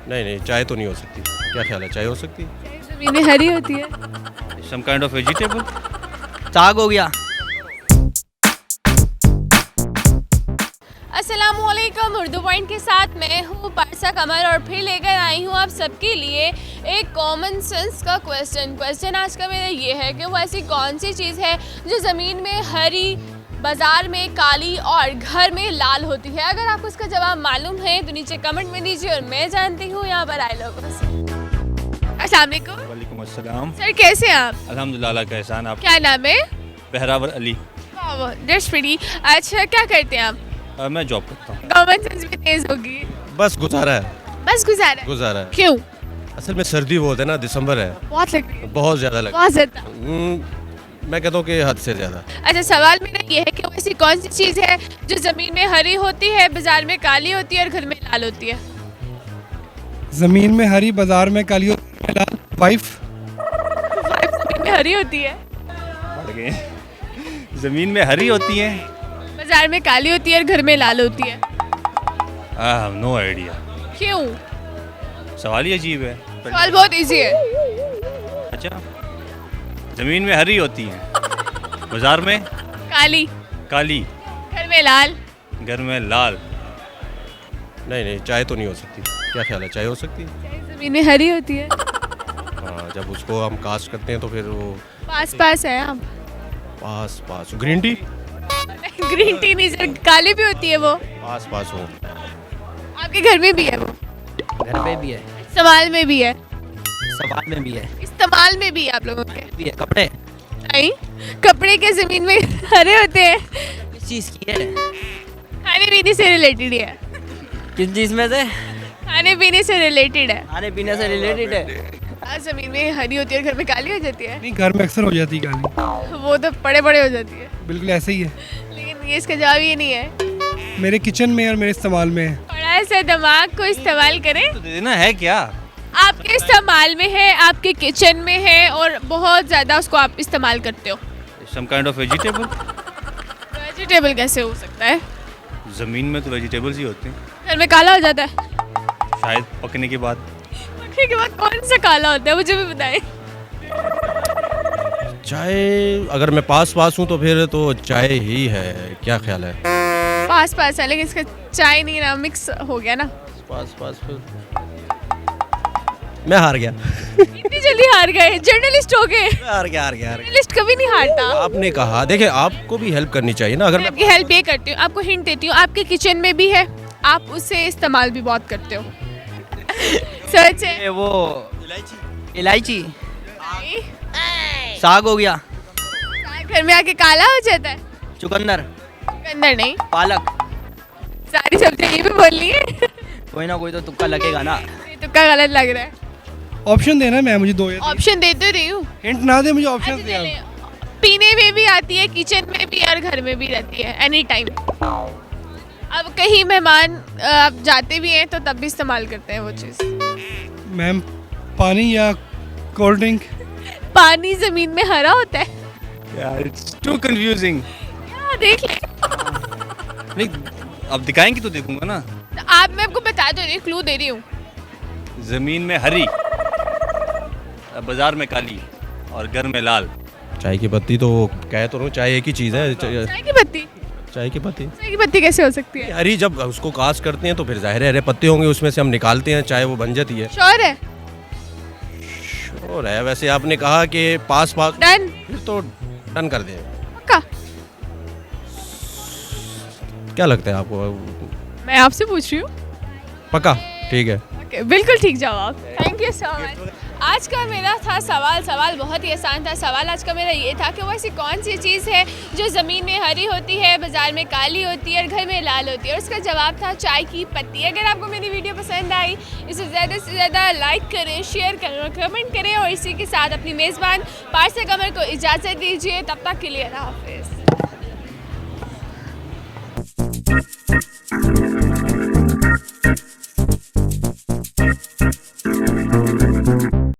नहीं नहीं, चाय तो नहीं हो सकती। क्या ख्याल है, चाय हो सकती है? चाय ज़मीन में हरी होती है। Some kind of vegetable. साग हो गया। अस्सलामुअलैकुम, उर्दू पॉइंट के साथ मैं हूँ पारसा कमर और फिर लेकर आई हूँ आप सबके लिए एक कॉमन सेंस का क्वेश्चन आज का मेरा ये है कि वो ऐसी कौन सी चीज़ है जो ज़मीन में हरी, बाज़ार में काली और घर में लाल होती है। अगर आपको इसका जवाब मालूम है तो नीचे कमेंट में दीजिए और मैं जानती हूँ यहाँ पर आए लोगों से। अस्सलाम वालेकुम। वालेकुम अस्सलाम। सर कैसे हैं आप? अल्हम्दुलिल्लाह, अल्लाह का एहसान। आप? क्या नाम है? बहरावर अली। That's pretty. अच्छा, क्या करते हैं आप? मैं जॉब करता हूँ। कॉमन सेंस भी तेज होगी। बस गुजारा है। बस गुजारा है। गुजारा है। क्यों? असल में सर्दी बहुत है ना, दिसंबर है, बहुत लग रही है। बहुत ज़्यादा लग बहुत ज्यादा। मैं कहता हूँ कि हद से ज़्यादा। अच्छा, सवाल मेरा ये है कि वो ऐसी कौन सी चीज़ है जो ज़मीन में हरी होती है, बाजार में काली होती है और घर में लाल होती है? जमीन में हरी, बाजार में काली और घर में लाल। वाइफ। ज़मीन में हरी होती है, पड़ गए। ज़मीन में हरी होती है। बाजार में काली होती है और घर में लाल होती है। I have no idea. क्यों? सवाल ही अजीब है। सवाल बहुत इजी है। अच्छा, ज़मीन में हरी होती है, बाजार में काली, काली, घर में लाल। घर में लाल। नहीं नहीं, चाय तो नहीं हो सकती। क्या ख्याल है, चाय हो सकती है? ज़मीन में हरी होती है। हाँ, जब उसको हम कास्ट करते हैं तो फिर वो पास पास है आप। पास पास। Green tea? ग्रीन टी नहीं सर, काली भी होती है वो। पास पास हो। आपके घर में भी है वो? घर पे भी है, इस्तेमाल में भी है। सवाल में भी है, इस्तेमाल में भी है आप लोगों के? भी है। कपड़े नहीं, कपड़े के ज़मीन में हरे होते हैं। किस चीज़ की है? खाने पीने से रिलेटेड है। किस चीज़ में से? खाने पीने से रिलेटेड है। खाने पीने से रिलेटेड है। आज ज़मीन में हरी होती है और घर में काली हो जाती है। नहीं, घर में अक्सर हो जाती है काली। वो तो बड़े बड़े हो जाती है। बिल्कुल ऐसे ही है। लेकिन ये इसका जवाब ये नहीं है। मेरे किचन में और मेरे इस्तेमाल में है। थोड़ा सा दिमाग को इस्तेमाल करें। तो दे देना है क्या? आपके इस्तेमाल में है, आपके किचन में है और बहुत ज़्यादा उसको आप इस्तेमाल करते हो। Some kind of vegetable. Vegetable कैसे हो सकता है? ज़मीन में तो वेजिटेबल्स ही होते हैं, घर में काला हो जाता है। शायद पकने के बाद। पकने के बाद कौन सा काला होता है, मुझे भी बताएं। चाय, अगर मैं पास पास हूँ तो फिर तो चाय ही है। क्या ख्याल है? पास पास है लेकिन इसका चाय नहीं ना, मिक्स हो गया ना। पास पास फिर मैं हार गया। इतनी जल्दी हार गए? जर्नलिस्ट हो गए? हार गया, हार गया, हार गया। जर्नलिस्ट कभी नहीं हारता। आपने कहा, देखिए आपको भी हेल्प करनी चाहिए ना। अगर मैं मैं आपकी हेल्प ये करती हूँ, आपको हिंट देती हूँ। आपके किचन में भी है, आप उसे इस्तेमाल भी बहुत करते हो। सच है? ये वो इलायची। साग हो गया। घर में आके काला हो जाता है? चुकंदर। चुकंदर नहीं, पालक। सारी सब्जियां ये भी बोलनी है। कोई ना कोई तो तुक्का लगेगा ना। ये तुक्का गलत लग रहा है। ऑप्शन देना मैं, मुझे दो या ऑप्शन दे तो रही हूँ। हिंट ना दे, मुझे ऑप्शन अच्छा, दे आप। चलें। पीने में भी आती है, किचन में भी और घर में भी रहती है, एनी टाइम। अब कहीं मेहमान आप जाते भी हैं तो तब भी इस्तेमाल करते हैं वो चीज़। मैम, पानी या कोल्ड ड्रिंक? पानी ज़मीन में हरा होता है? यार, इट्स टू कंफ्यूजिंग। हाँ, देख ले। नहीं, अब दिखाएंगे तो देखूंगा ना। तो आप, मैं आपको बता दो रही, क्लू दे रही हूँ। ज़मीन में हरी, बाजार में काली और घर में लाल। चाय की पत्ती तो कह तो रहा हूँ, चाय एक ही चीज़ है। चाय की पत्ती? चाय की पत्ती चाय की पत्ती कैसे हो सकती है? हरी, जब उसको कास्ट करते हैं तो फिर जाहिर है हरे पत्ते होंगे, उसमें से हम निकालते हैं, चाय वो बन जाती है। श्योर है? और है, वैसे आपने कहा कि पास पास, डन? फिर तो डन कर दें। पक्का? क्या लगता है आपको? मैं आपसे पूछ रही हूँ। पक्का? ठीक है। ओके, बिल्कुल ठीक जवाब। Thank you so much. आज का मेरा था सवाल बहुत ही आसान था। सवाल आज का मेरा ये था कि वो ऐसी कौन सी चीज़ है जो ज़मीन में हरी होती है, बाज़ार में काली होती है और घर में लाल होती है, और उसका जवाब था चाय की पत्ती। अगर आपको मेरी वीडियो पसंद आई, इसे ज़्यादा से ज़्यादा लाइक करें, शेयर करें और कमेंट करें, और इसी के साथ अपनी मेज़बान पारसा कमर को इजाज़त दीजिए। तब तक के लिए अल्लाह हाफ़िज़।